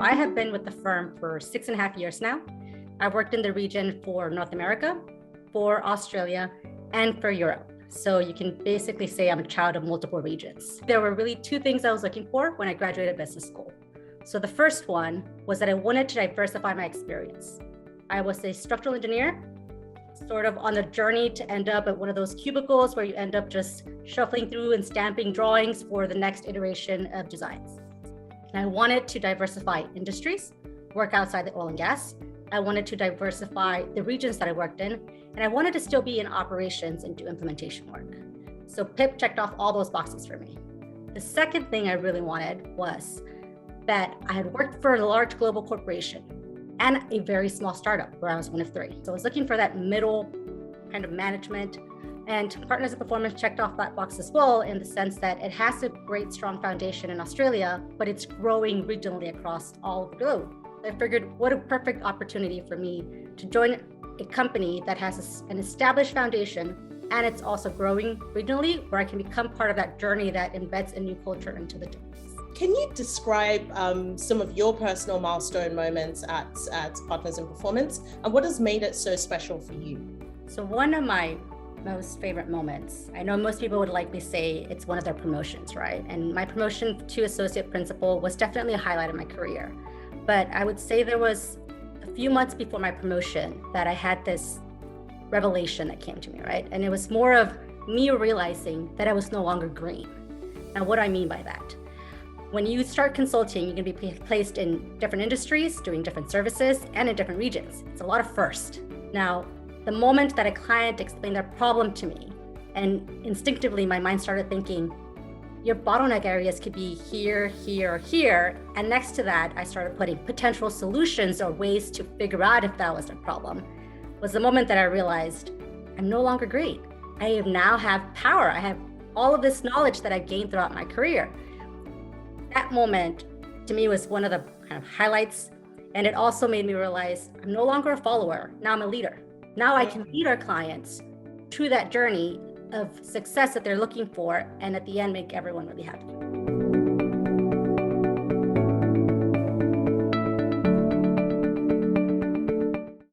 I have been with the firm for 6.5 years now. I've worked in the region for North America, for Australia, and for Europe. So you can basically say I'm a child of multiple regions. There were really two things I was looking for when I graduated business school. So the first one was that I wanted to diversify my experience. I was a structural engineer, sort of on the journey to end up at one of those cubicles where you end up just shuffling through and stamping drawings for the next iteration of designs. And I wanted to diversify industries, work outside the oil and gas. I wanted to diversify the regions that I worked in, and I wanted to still be in operations and do implementation work. So PIP checked off all those boxes for me. The second thing I really wanted was that I had worked for a large global corporation and a very small startup where I was one of three. So I was looking for that middle kind of management, and Partners in Performance checked off that box as well, in the sense that it has a great, strong foundation in Australia, but it's growing regionally across all of the globe. I figured what a perfect opportunity for me to join a company that has an established foundation and it's also growing regionally, where I can become part of that journey that embeds a new culture into the business. Can you describe some of your personal milestone moments at Partners in Performance, and what has made it so special for you? So one of my most favorite moments, I know most people would likely say it's one of their promotions, right? And my promotion to associate principal was definitely a highlight of my career. But I would say there was a few months before my promotion that I had this revelation that came to me, right? And it was more of me realizing that I was no longer green. Now, what do I mean by that? When you start consulting, you're gonna be placed in different industries, doing different services, and in different regions. It's a lot of first. Now, the moment that a client explained their problem to me, and instinctively my mind started thinking, your bottleneck areas could be here, here, here. And next to that, I started putting potential solutions or ways to figure out if that was a problem, was the moment that I realized I'm no longer great. I now have power. I have all of this knowledge that I've gained throughout my career. That moment to me was one of the kind of highlights. And it also made me realize I'm no longer a follower. Now I'm a leader. Now I can lead our clients through that journey of success that they're looking for, and at the end, make everyone really happy.